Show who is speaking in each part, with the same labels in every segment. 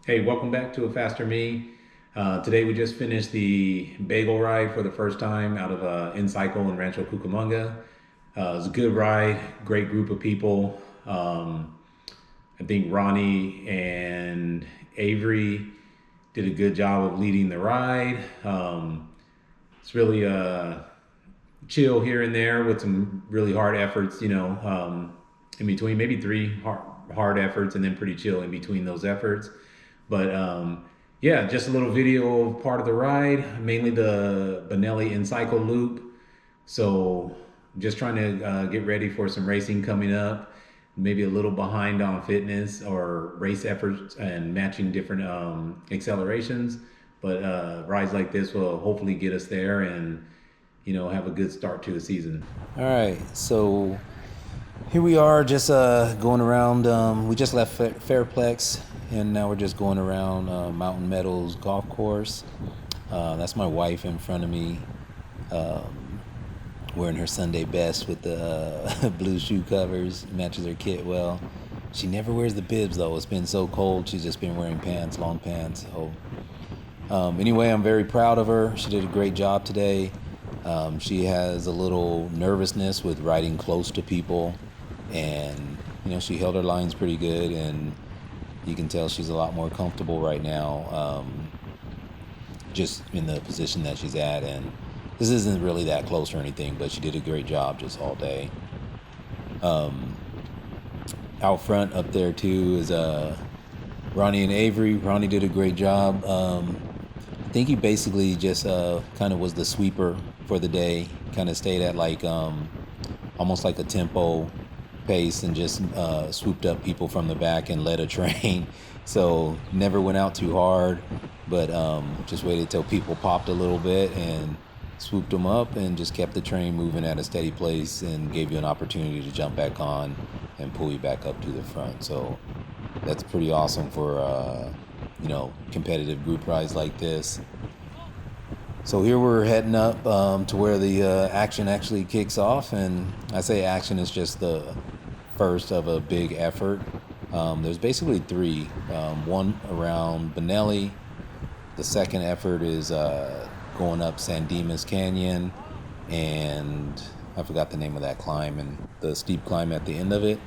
Speaker 1: Hey, welcome back to A Faster Me. Today we just finished the bagel ride for the first time out of Incycle in Rancho Cucamonga. It was a good ride, great group of people. I think Ronnie and Avery did a good job of leading the ride. It's really chill here and there with some really hard efforts, in between, maybe three hard efforts and then pretty chill in between those efforts. But yeah, just a little video of part of the ride, mainly the Benelli Incycle loop. So just trying to get ready for some racing coming up. Maybe a little behind on fitness or race efforts and matching different accelerations. But rides like this will hopefully get us there and have a good start to the season.
Speaker 2: All right, so here we are just going around. We just left Fairplex and now we're just going around Mountain Meadows Golf Course. That's my wife in front of me, wearing her Sunday best with the blue shoe covers. Matches her kit well. She never wears the bibs though. It's been so cold. She's just been wearing pants, long pants. Anyway, I'm very proud of her. She did a great job today. She has a little nervousness with riding close to people, and she held her lines pretty good, and you can tell she's a lot more comfortable right now, just in the position that she's at. And this isn't really that close or anything, but she did a great job just all day. Out front up there too is Ronnie and Avery. Ronnie did a great job. I think he basically just kind of was the sweeper for the day. Kind of stayed at like almost like a tempo pace and just swooped up people from the back and led a train. So never went out too hard, but just waited till people popped a little bit and swooped them up and just kept the train moving at a steady pace and gave you an opportunity to jump back on and pull you back up to the front. So that's pretty awesome for competitive group rides like this. So here we're heading up to where the action actually kicks off, and I say action is just the first of a big effort. There's basically three. One around Benelli. The second effort is going up San Dimas Canyon, and I forgot the name of that climb and the steep climb at the end of it.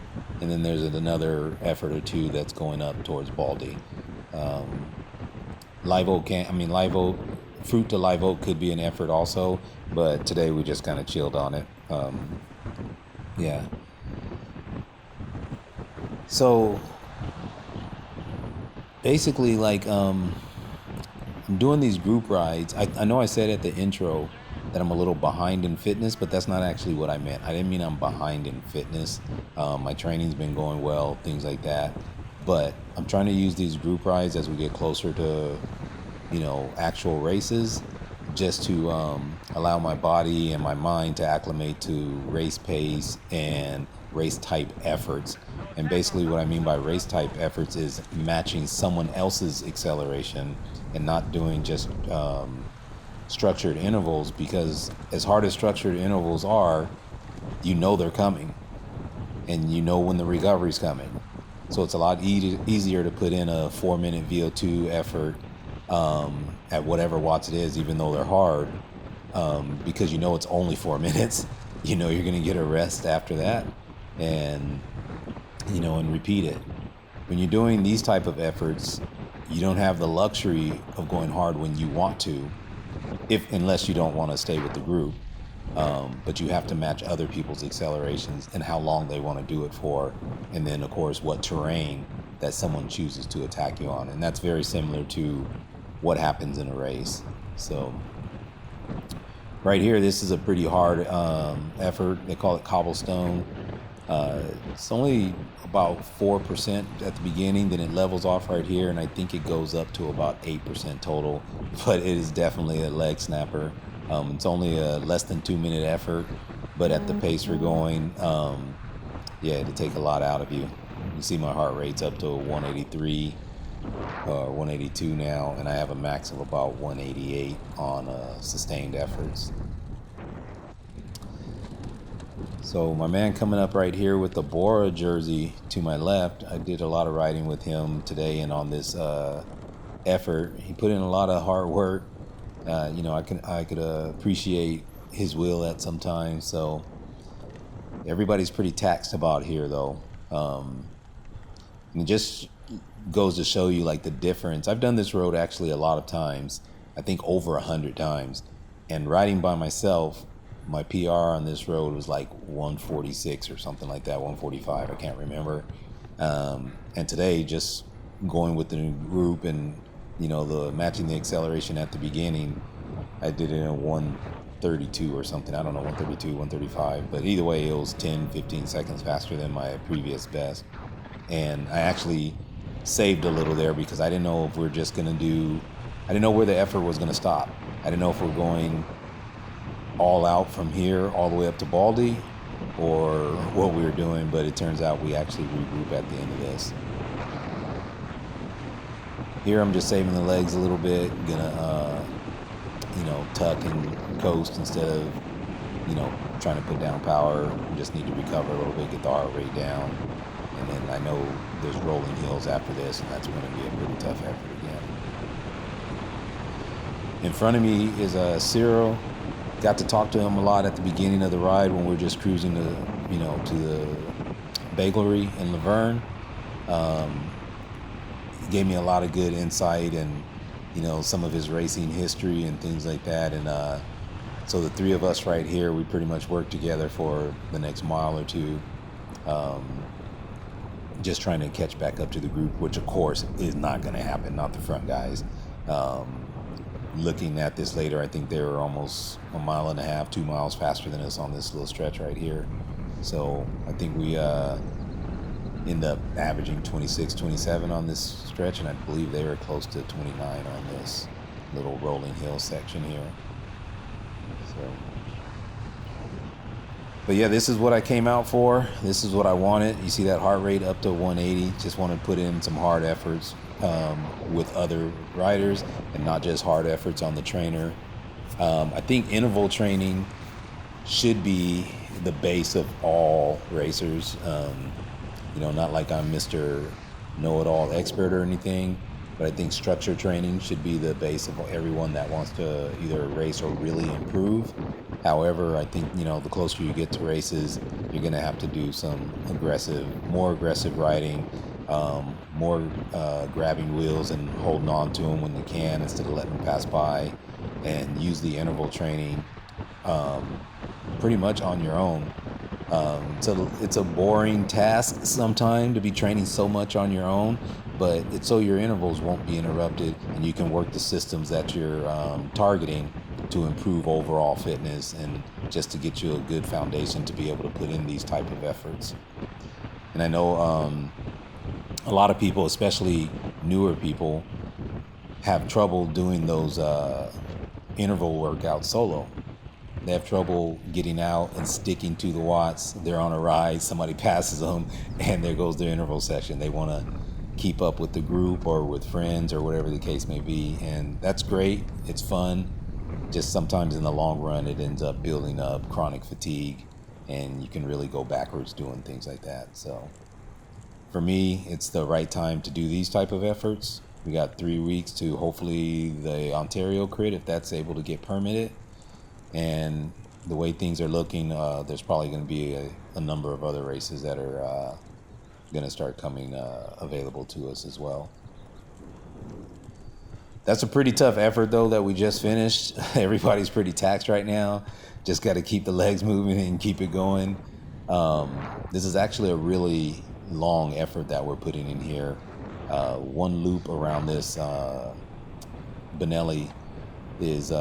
Speaker 2: And then there's another effort or two that's going up towards Baldy. Live Oak, Fruit to Live Oak could be an effort also, but today we just kind of chilled on it. Yeah. So basically, like, I'm doing these group rides. I know I said at the intro that I'm a little behind in fitness, but that's not actually what I meant. I didn't mean I'm behind in fitness. My training's been going well, things like that. But I'm trying to use these group rides as we get closer to, actual races, just to allow my body and my mind to acclimate to race pace and race type efforts. And basically what I mean by race type efforts is matching someone else's acceleration and not doing just structured intervals, because as hard as structured intervals are, they're coming and when the recovery's coming. So it's a lot easier to put in a 4-minute VO2 effort at whatever watts it is, even though they're hard, because it's only 4 minutes. You're going to get a rest after that, and and repeat it. When you're doing these type of efforts, you don't have the luxury of going hard when you want to, unless you don't want to stay with the group. But you have to match other people's accelerations and how long they want to do it for, and then of course what terrain that someone chooses to attack you on. And that's very similar to what happens in a race. So right here, this is a pretty hard effort. They call it Cobblestone. It's only about 4% at the beginning, then it levels off right here, and I think it goes up to about 8% total. But it is definitely a leg snapper. It's only a less than 2-minute effort, but at the pace we're going, it'll take a lot out of you. You see my heart rate's up to 183 or 182 now, and I have a max of about 188 on sustained efforts. So my man coming up right here with the Bora jersey to my left. I did a lot of riding with him today and on this effort. He put in a lot of hard work. I could appreciate his will at some times. So everybody's pretty taxed about here though. And it just goes to show you like the difference. I've done this road actually a lot of times. I think over 100 times. And riding by myself, my PR on this road was like 146 or something like that, 145. I can't remember. And today, just going with the group and the matching the acceleration at the beginning, I did it in 132 or something. I don't know, 132, 135. But either way, it was 10, 15 seconds faster than my previous best. And I actually saved a little there because I didn't know if we're just going to I didn't know where the effort was going to stop. I didn't know if we're going all out from here all the way up to Baldy or what we were doing, but it turns out we actually regroup at the end of this. Here I'm just saving the legs a little bit, gonna tuck and coast instead of trying to put down power. We just need to recover a little bit, get the heart rate down, and then I know there's rolling hills after this, and that's going to be a pretty tough effort again. In front of me is Cyril. Got to talk to him a lot at the beginning of the ride when we were just cruising to the Bagelery in Laverne. He gave me a lot of good insight and some of his racing history and things like that. And so the three of us right here, we pretty much worked together for the next mile or two, just trying to catch back up to the group, which of course is not going to happen, not the front guys. Looking at this later, I think they were almost 1.5 miles, 2 miles faster than us on this little stretch right here. So I think we end up averaging 26, 27 on this stretch, and I believe they were close to 29 on this little rolling hill section here. So, but yeah, this is what I came out for. This is what I wanted. You see that heart rate up to 180. Just want to put in some hard efforts with other riders and not just hard efforts on the trainer. I think interval training should be the base of all racers. Not like I'm Mr. Know-it-all expert or anything, but I think structure training should be the base of everyone that wants to either race or really improve. However, I think, the closer you get to races, you're going to have to do some more aggressive riding, more grabbing wheels and holding on to them when you can instead of letting them pass by, and use the interval training pretty much on your own. So it's a boring task sometimes to be training so much on your own, but it's so your intervals won't be interrupted and you can work the systems that you're targeting to improve overall fitness and just to get you a good foundation to be able to put in these type of efforts. And I know a lot of people, especially newer people, have trouble doing those interval workouts solo. They have trouble getting out and sticking to the watts. They're on a ride, somebody passes them, and there goes their interval session. They want to keep up with the group or with friends or whatever the case may be, and that's great. It's fun. Just sometimes in the long run, it ends up building up chronic fatigue, and you can really go backwards doing things like that. So for me, it's the right time to do these type of efforts. We got 3 weeks to hopefully the Ontario crit, if that's able to get permitted. And the way things are looking, there's probably going to be a number of other races that are going to start coming available to us as well. That's a pretty tough effort, though, that we just finished. Everybody's pretty taxed right now. Just got to keep the legs moving and keep it going. This is actually a really long effort that we're putting in here. One loop around this Benelli is...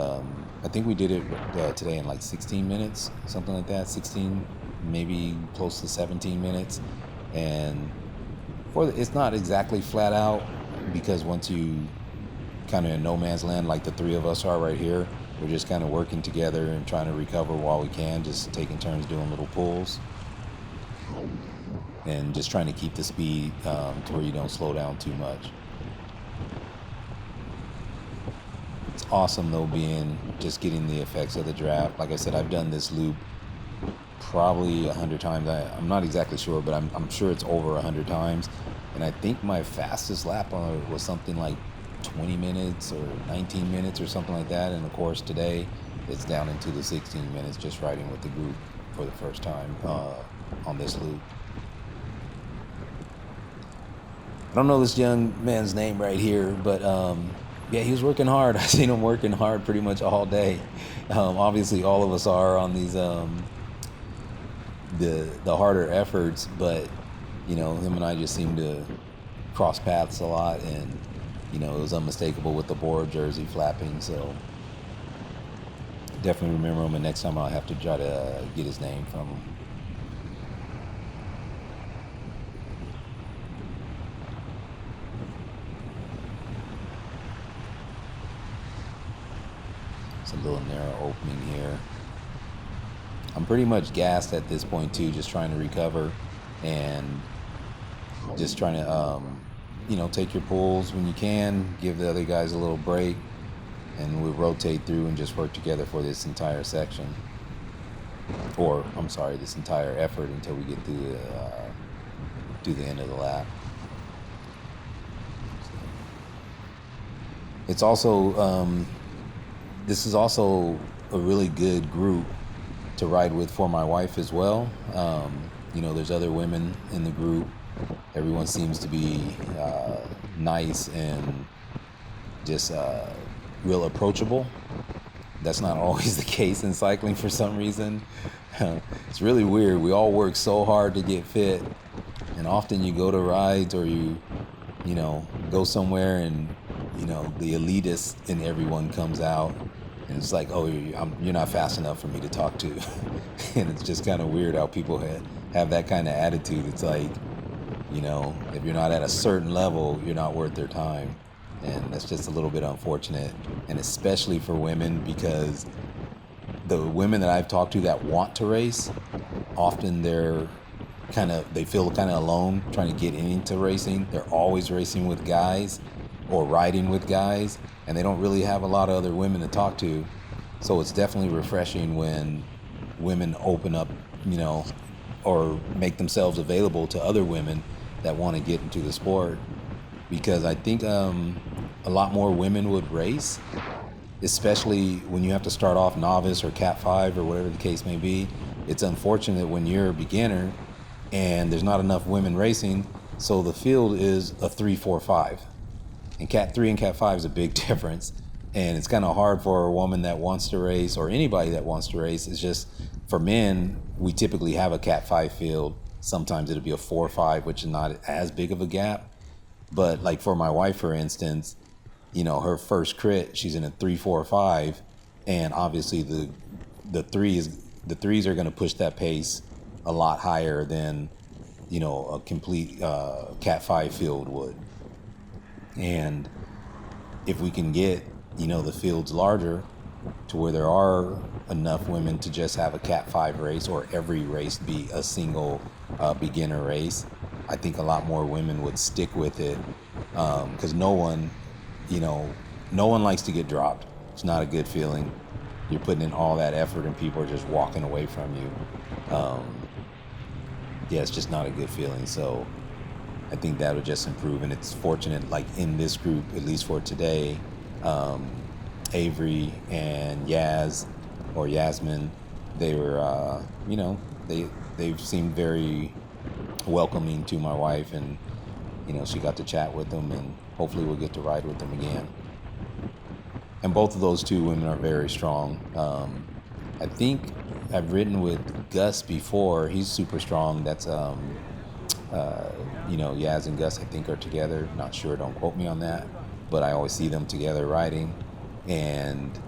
Speaker 2: I think we did it today in like 16 minutes, something like that, 16, maybe close to 17 minutes. And it's not exactly flat out because once you kind of in no man's land like the three of us are right here, we're just kind of working together and trying to recover while we can, just taking turns doing little pulls and just trying to keep the speed to where you don't slow down too much. Awesome though, just getting the effects of the draft. Like I said, I've done this loop probably 100 times. I'm not exactly sure, but I'm sure it's over 100 times. And I think my fastest lap on it was something like 20 minutes or 19 minutes or something like that. And of course today it's down into the 16 minutes just riding with the group for the first time on this loop. I don't know this young man's name right here, but yeah, he was working hard. I seen him working hard pretty much all day. Obviously, all of us are on these the harder efforts, but him and I just seemed to cross paths a lot, and it was unmistakable with the Bora jersey flapping. So definitely remember him, and next time I'll have to try to get his name from him. It's a little narrow opening here. I'm pretty much gassed at this point too, just trying to recover and just trying to, take your pulls when you can, give the other guys a little break, and we'll rotate through and just work together for this entire section. Or, I'm sorry, this entire effort until we get to the end of the lap. It's also, this is also a really good group to ride with for my wife as well. There's other women in the group. Everyone seems to be nice and just real approachable. That's not always the case in cycling for some reason. It's really weird. We all work so hard to get fit, and often you go to rides or you go somewhere and the elitist in everyone comes out, and it's like, oh, you're not fast enough for me to talk to. And it's just kind of weird how people have that kind of attitude. It's like, if you're not at a certain level, you're not worth their time. And that's just a little bit unfortunate, and especially for women, because the women that I've talked to that want to race, often they feel kind of alone trying to get into racing. They're always racing with guys or riding with guys, and they don't really have a lot of other women to talk to. So it's definitely refreshing when women open up, or make themselves available to other women that want to get into the sport, because I think a lot more women would race, especially when you have to start off novice or Cat 5 or whatever the case may be. It's unfortunate when you're a beginner and there's not enough women racing, so the field is a 3-4-5. And Cat 3 and Cat 5 is a big difference, and it's kind of hard for a woman that wants to race, or anybody that wants to race. It's just, for men, we typically have a Cat 5 field. Sometimes it'll be a 4-5, which is not as big of a gap. But like for my wife, for instance, her first crit, she's in a 3-4-5, and obviously the threes are going to push that pace a lot higher than a complete Cat 5 field would. And if we can get the fields larger to where there are enough women to just have a Cat 5 race, or every race be a single beginner race, I think a lot more women would stick with it, because no one likes to get dropped. It's not a good feeling. You're putting in all that effort and people are just walking away from you. Yeah, it's just not a good feeling. So I think that would just improve, and it's fortunate, like in this group, at least for today, Avery and Yasmin, they were, they seemed very welcoming to my wife, and she got to chat with them, and hopefully we'll get to ride with them again. And both of those two women are very strong. I think I've ridden with Gus before. He's super strong. That's Yaz and Gus, I think, are together. Not sure, don't quote me on that, but I always see them together riding. And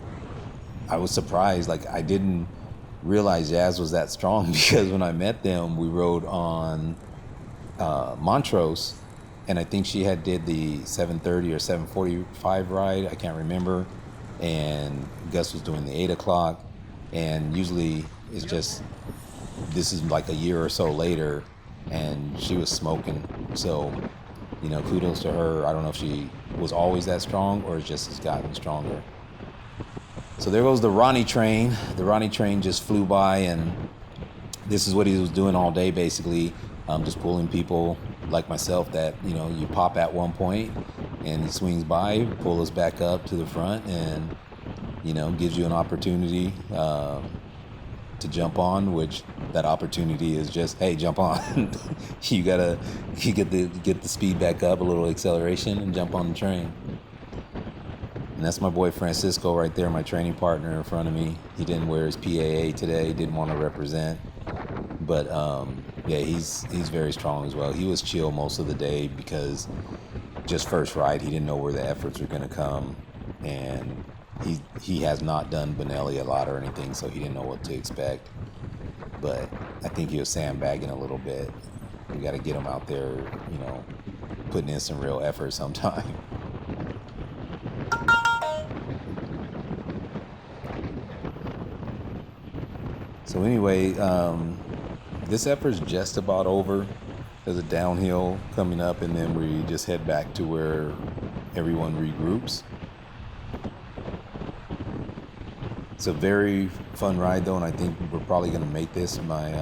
Speaker 2: I was surprised, like I didn't realize Yaz was that strong, because when I met them, we rode on Montrose, and I think she had did the 7:30 or 7:45 ride, I can't remember, and Gus was doing the 8 o'clock. And usually it's just, this is like a year or so later, and she was smoking. So kudos to her. I don't know if she was always that strong or just has gotten stronger. So there goes the Ronnie train. The Ronnie train just flew by, and this is what he was doing all day, basically, just pulling people like myself that, you pop at one point and he swings by, pull us back up to the front, and, gives you an opportunity to jump on, which that opportunity is just, hey, jump on. you get the speed back up, a little acceleration, and jump on the train. And that's my boy Francisco right there, my training partner in front of me. He didn't wear his PAA today, didn't want to represent. But yeah, he's very strong as well. He was chill most of the day because just first ride, he didn't know where the efforts were going to come. And he has not done Benelli a lot or anything, so he didn't know what to expect. But I think he was sandbagging a little bit. We got to get him out there, putting in some real effort sometime. So anyway, this effort's just about over. There's a downhill coming up, and then we just head back to where everyone regroups. It's a very fun ride, though, and I think we're probably going to make this my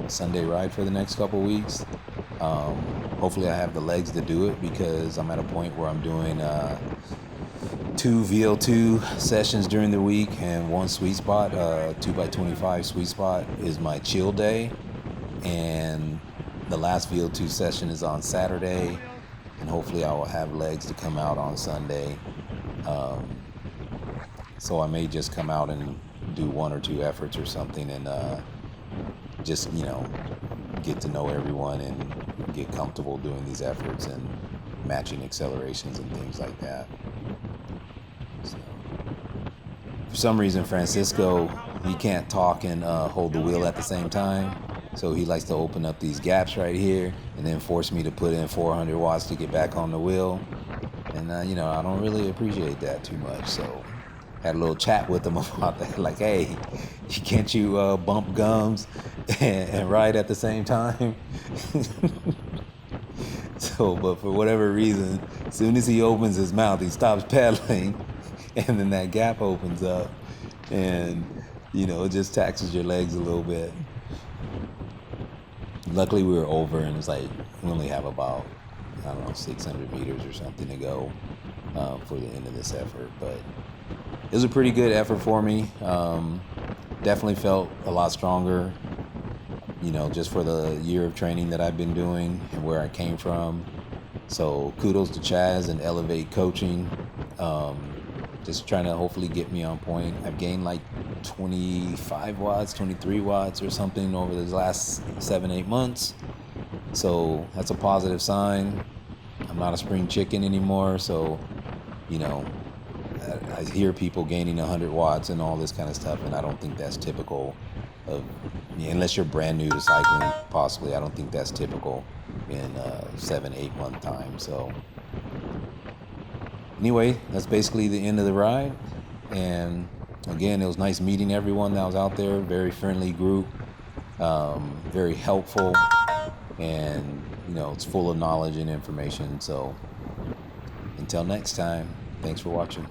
Speaker 2: Sunday ride for the next couple weeks. Hopefully I have the legs to do it, because I'm at a point where I'm doing 2 VO2 sessions during the week, and one sweet spot, 2x25 sweet spot is my chill day, and the last VO2 session is on Saturday, and hopefully I will have legs to come out on Sunday. So I may just come out and do 1 or 2 efforts or something, and just get to know everyone and get comfortable doing these efforts and matching accelerations and things like that. So, for some reason, Francisco, he can't talk and hold the wheel at the same time. So he likes to open up these gaps right here and then force me to put in 400 watts to get back on the wheel. And, I don't really appreciate that too much. So had a little chat with him about that. Like, hey, can't you bump gums and ride at the same time? So, but for whatever reason, as soon as he opens his mouth, he stops pedaling. And then that gap opens up, and it just taxes your legs a little bit. Luckily we were over, and it's like we only have about 600 meters or something to go for the end of this effort. But it was a pretty good effort for me. Definitely felt a lot stronger, just for the year of training that I've been doing and where I came from. So kudos to Chaz and Elevate Coaching. Just trying to hopefully get me on point. I've gained like 25 watts, 23 watts or something over the last 7-8 months. So that's a positive sign. I'm not a spring chicken anymore. So, I hear people gaining 100 watts and all this kind of stuff, and I don't think that's typical of, unless you're brand new to cycling, possibly. I don't think that's typical in 7-8 month time. So anyway, that's basically the end of the ride. And again, it was nice meeting everyone that was out there. Very friendly group, very helpful, and it's full of knowledge and information. So until next time, thanks for watching.